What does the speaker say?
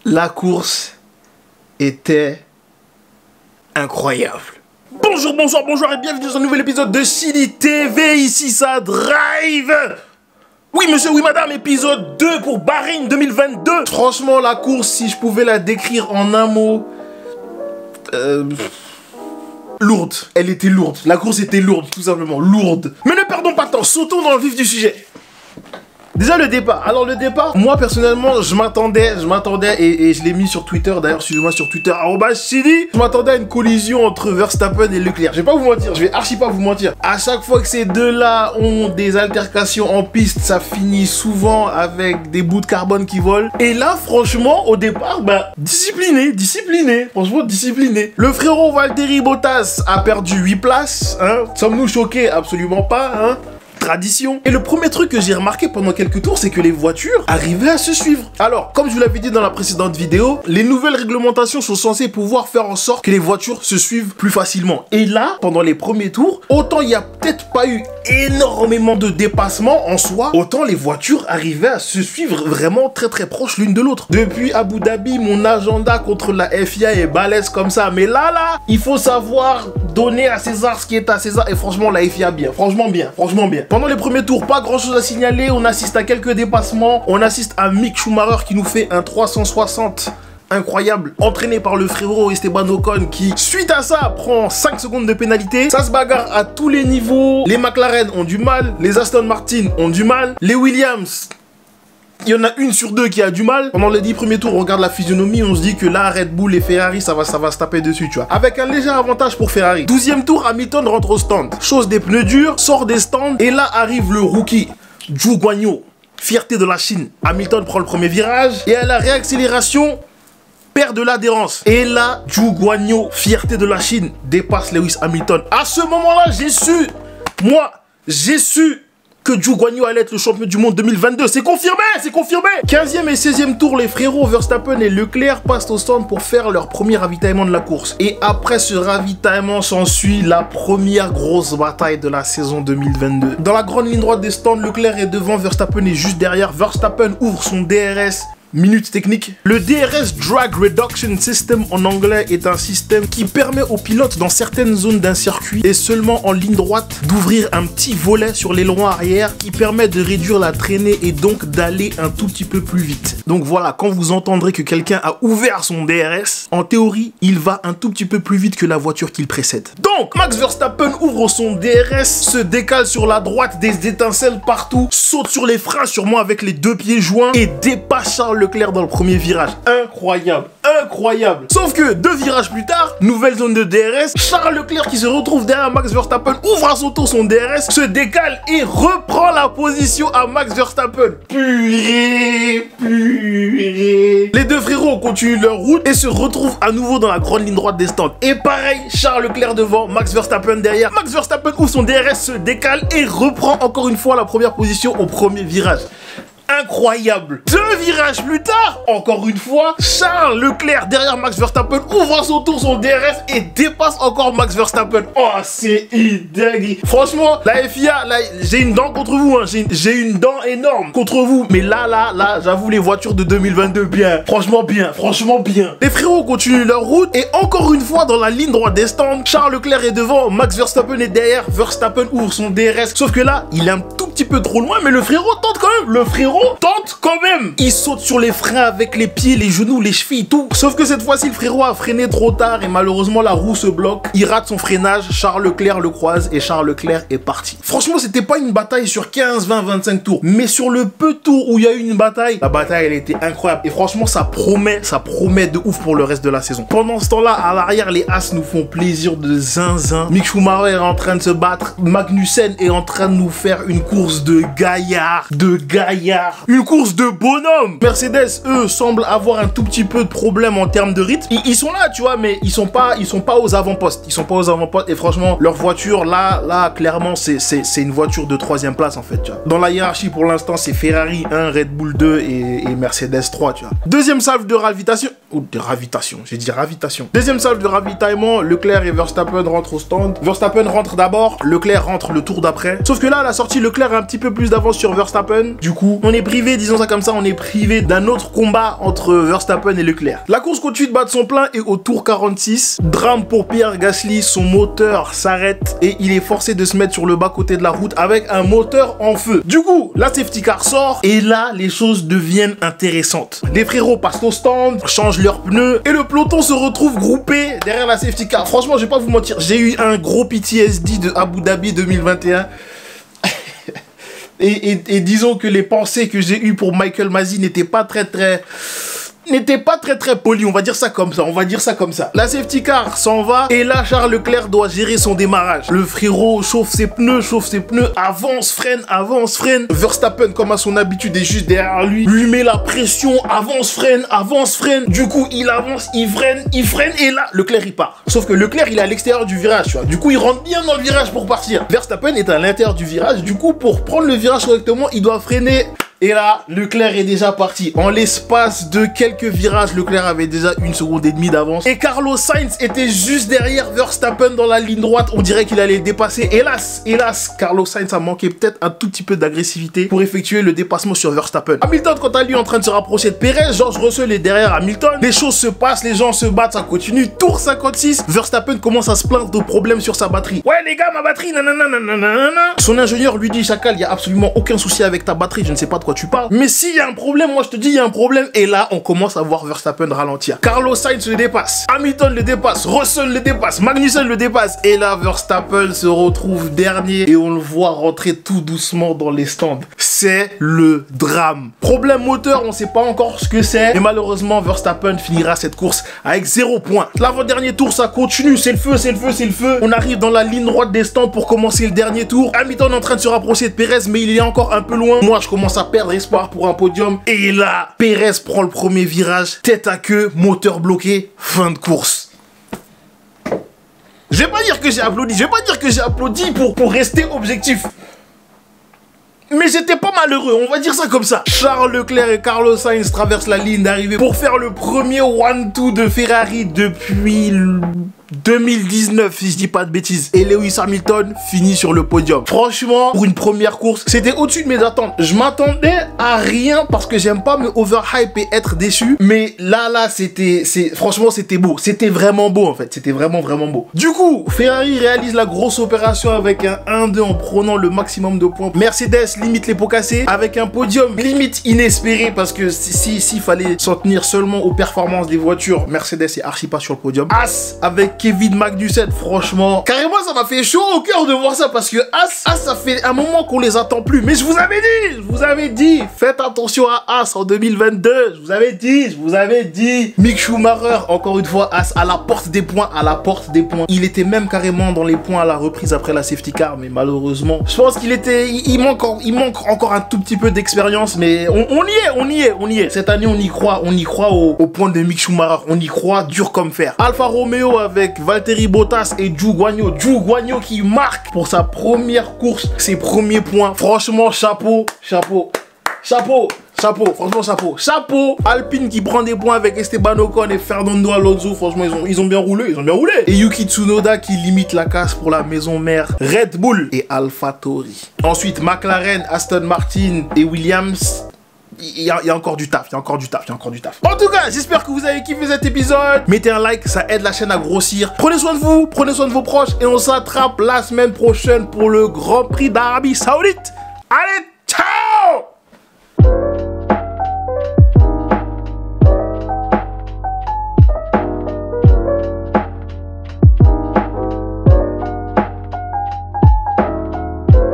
La course était incroyable. Bonjour, bonsoir, bonjour et bienvenue dans un nouvel épisode de Chili TV. Ici ça drive. Oui monsieur, oui madame, épisode 2 pour Bahreïn 2022. Franchement la course, si je pouvais la décrire en un mot, lourde. Elle était lourde, la course était lourde, tout simplement, lourde. Mais ne perdons pas de temps, sautons dans le vif du sujet. Déjà le départ. Alors le départ, moi personnellement, je m'attendais et je l'ai mis sur Twitter. D'ailleurs, suivez-moi sur Twitter @Chili. Je m'attendais à une collision entre Verstappen et Leclerc. Je vais pas vous mentir, je vais archi pas vous mentir. À chaque fois que ces deux-là ont des altercations en piste, ça finit souvent avec des bouts de carbone qui volent. Et là, franchement, au départ, discipliné. Franchement, discipliné. Le frérot Valtteri Bottas a perdu 8 places. Hein. Sommes-nous choqués? Absolument pas. Hein. Tradition. Et le premier truc que j'ai remarqué pendant quelques tours, c'est que les voitures arrivaient à se suivre. Alors, comme je vous l'avais dit dans la précédente vidéo, les nouvelles réglementations sont censées pouvoir faire en sorte que les voitures se suivent plus facilement. Et là, pendant les premiers tours, autant il n'y a peut-être pas eu énormément de dépassements en soi, autant les voitures arrivaient à se suivre vraiment très proches l'une de l'autre. Depuis Abu Dhabi, mon agenda contre la FIA est balèze comme ça. Mais là, il faut savoir donner à César ce qui est à César. Et franchement, la FIA bien. Franchement bien. Pendant les premiers tours, pas grand chose à signaler. On assiste à quelques dépassements. On assiste à Mick Schumacher qui nous fait un 360 incroyable, entraîné par le frérot Esteban Ocon qui, suite à ça, prend 5 secondes de pénalité. Ça se bagarre à tous les niveaux. Les McLaren ont du mal. Les Aston Martin ont du mal. Les Williams... il y en a une sur deux qui a du mal. Pendant les 10 premiers tours, on regarde la physionomie, on se dit que là, Red Bull et Ferrari, ça va se taper dessus, tu vois. Avec un léger avantage pour Ferrari. 12e tour, Hamilton rentre au stand. Chose des pneus durs, sort des stands. Et là arrive le rookie, Zhou Guanyu, fierté de la Chine. Hamilton prend le premier virage. Et à la réaccélération, perd de l'adhérence. Et là, Zhou Guanyu, fierté de la Chine, dépasse Lewis Hamilton. À ce moment-là, j'ai su que Zhou Guanyu allait être le champion du monde 2022. C'est confirmé. 15e et 16e tour, les frérots Verstappen et Leclerc passent au stand pour faire leur premier ravitaillement de la course. Et après ce ravitaillement, s'ensuit la première grosse bataille de la saison 2022. Dans la grande ligne droite des stands, Leclerc est devant, Verstappen est juste derrière. Verstappen ouvre son DRS. Minute technique. Le DRS Drag Reduction System en anglais est un système qui permet aux pilotes dans certaines zones d'un circuit et seulement en ligne droite d'ouvrir un petit volet sur l'aileron arrière qui permet de réduire la traînée et donc d'aller un tout petit peu plus vite. Donc voilà, quand vous entendrez que quelqu'un a ouvert son DRS, en théorie, il va un tout petit peu plus vite que la voiture qu'il précède. Donc, Max Verstappen ouvre son DRS, se décale sur la droite, des étincelles partout, saute sur les freins sûrement avec les deux pieds joints et dépasse Charles Leclerc dans le premier virage. Incroyable. Sauf que 2 virages plus tard, nouvelle zone de DRS, Charles Leclerc qui se retrouve derrière Max Verstappen ouvre à son tour son DRS, se décale et reprend la position à Max Verstappen. Purée. Les deux frérots continuent leur route et se retrouvent à nouveau dans la grande ligne droite des stands. Et pareil, Charles Leclerc devant, Max Verstappen derrière. Max Verstappen ouvre son DRS, se décale et reprend encore une fois la première position au premier virage. Incroyable. 2 virages plus tard, encore une fois, Charles Leclerc derrière Max Verstappen ouvre à son tour son DRS et dépasse encore Max Verstappen. Oh, c'est une dinguerie. Franchement, la FIA, là, j'ai une dent contre vous, hein. J'ai une dent énorme contre vous. Mais là, j'avoue, les voitures de 2022, bien. Franchement bien. Les frérots continuent leur route et encore une fois, dans la ligne droite des stands, Charles Leclerc est devant, Max Verstappen est derrière, Verstappen ouvre son DRS. Sauf que là, il est un tout petit peu trop loin, mais le frérot tente quand même. Il saute sur les freins avec les pieds, les genoux, les chevilles, tout. Sauf que cette fois-ci, le frérot a freiné trop tard et malheureusement, la roue se bloque. Il rate son freinage, Charles Leclerc le croise et Charles Leclerc est parti. Franchement, c'était pas une bataille sur 15, 20, 25 tours. Mais sur le peu de tours où il y a eu une bataille, la bataille, elle était incroyable. Et franchement, ça promet de ouf pour le reste de la saison. Pendant ce temps-là, à l'arrière, les As nous font plaisir de zinzin. Mick Schumacher est en train de se battre. Magnussen est en train de nous faire une course de gaillard. Une course de bonhomme. Mercedes, eux, semblent avoir un tout petit peu de problème en termes de rythme. Ils sont là, tu vois, mais ils sont pas aux avant-postes. Et franchement, leur voiture, là, clairement, c'est une voiture de 3e place, en fait, tu vois. Dans la hiérarchie, pour l'instant, c'est Ferrari 1, Red Bull 2 et Mercedes 3, tu vois. Deuxième salve de ravitaillement. ou de ravitation, j'ai dit ravitation. Deuxième salle de ravitaillement, Leclerc et Verstappen rentrent au stand. Verstappen rentre d'abord, Leclerc rentre le tour d'après. Sauf que là, à la sortie, Leclerc a un petit peu plus d'avance sur Verstappen. Du coup, on est privé, disons ça comme ça, on est privé d'un autre combat entre Verstappen et Leclerc. La course continue de battre son plein et au tour 46, drame pour Pierre Gasly, son moteur s'arrête et il est forcé de se mettre sur le bas-côté de la route avec un moteur en feu. Du coup, la safety car sort et là, les choses deviennent intéressantes. Les frérots passent au stand, changent leurs pneus et le peloton se retrouve groupé derrière la safety car. Franchement, je vais pas vous mentir, j'ai eu un gros PTSD de Abu Dhabi 2021. et disons que les pensées que j'ai eues pour Michael Masi n'étaient pas très poli, on va dire ça comme ça, La safety car s'en va et là Charles Leclerc doit gérer son démarrage. Le frérot chauffe ses pneus, avance, freine. Verstappen, comme à son habitude, est juste derrière lui met la pression, avance, freine. Du coup, il avance, il freine et là, Leclerc il part. Sauf que Leclerc, il est à l'extérieur du virage, tu vois. Du coup, il rentre bien dans le virage pour partir. Verstappen est à l'intérieur du virage, du coup, pour prendre le virage correctement, il doit freiner. Et là, Leclerc est déjà parti. En l'espace de quelques virages, Leclerc avait déjà 1,5 seconde d'avance. Et Carlos Sainz était juste derrière Verstappen dans la ligne droite. On dirait qu'il allait le dépasser. Hélas, Carlos Sainz a manqué peut-être un tout petit peu d'agressivité pour effectuer le dépassement sur Verstappen. Hamilton, quant à lui, en train de se rapprocher de Perez. George Russell est derrière Hamilton. Les choses se passent, les gens se battent, ça continue. Tour 56, Verstappen commence à se plaindre de problèmes sur sa batterie. Ouais, les gars, ma batterie, nanana. Son ingénieur lui dit, Chacal, il n'y a absolument aucun souci avec ta batterie. Je ne sais pas de quoi tu parles, mais s'il y a un problème, moi je te dis il y a un problème. Et là on commence à voir Verstappen ralentir. Carlos Sainz le dépasse, Hamilton le dépasse, Russell le dépasse, Magnussen le dépasse et là Verstappen se retrouve dernier et on le voit rentrer tout doucement dans les stands. C'est le drame. Problème moteur, on sait pas encore ce que c'est et malheureusement Verstappen finira cette course avec 0 points. L'avant-dernier tour ça continue, c'est le feu. On arrive dans la ligne droite des stands pour commencer le dernier tour. Hamilton est en train de se rapprocher de Perez mais il est encore un peu loin. Moi je commence à perdre espoir pour un podium. Et là, Perez prend le premier virage, tête à queue, moteur bloqué, fin de course. Je vais pas dire que j'ai applaudi, pour rester objectif. Mais j'étais pas malheureux, on va dire ça comme ça. Charles Leclerc et Carlos Sainz traversent la ligne d'arrivée pour faire le premier 1-2 de Ferrari depuis 2019, si je dis pas de bêtises. Et Lewis Hamilton finit sur le podium. Franchement, pour une première course, c'était au-dessus de mes attentes. Je m'attendais à rien parce que j'aime pas me overhype et être déçu. Mais là, franchement, c'était beau. C'était vraiment beau, en fait. C'était vraiment beau. Du coup, Ferrari réalise la grosse opération avec un 1-2 en prenant le maximum de points. Mercedes limite les pots cassés avec un podium limite inespéré parce que s'il fallait s'en tenir seulement aux performances des voitures, Mercedes est archi pas sur le podium. As avec Kevin Magnussen, franchement, carrément ça m'a fait chaud au cœur de voir ça parce que As, ça fait un moment qu'on les attend plus. Mais je vous avais dit, faites attention à As en 2022. Je vous avais dit. Mick Schumacher, encore une fois, As à la porte des points, Il était même carrément dans les points à la reprise après la safety car, mais malheureusement, je pense il manque encore un tout petit peu d'expérience, mais on y est. Cette année, on y croit au point de Mick Schumacher, on y croit dur comme fer. Alfa Romeo avec Valtteri Bottas et Zhou Guanyu qui marque pour sa première course, ses premiers points. Franchement, chapeau. Chapeau. Alpine qui prend des points avec Esteban Ocon et Fernando Alonso. Franchement, ils ont bien roulé. Et Yuki Tsunoda qui limite la casse pour la maison mère Red Bull et AlphaTauri. Ensuite, McLaren, Aston Martin et Williams. Il y a encore du taf. En tout cas, j'espère que vous avez kiffé cet épisode. Mettez un like, ça aide la chaîne à grossir. Prenez soin de vous, prenez soin de vos proches et on s'attrape la semaine prochaine pour le Grand Prix d'Arabie Saoudite. Allez!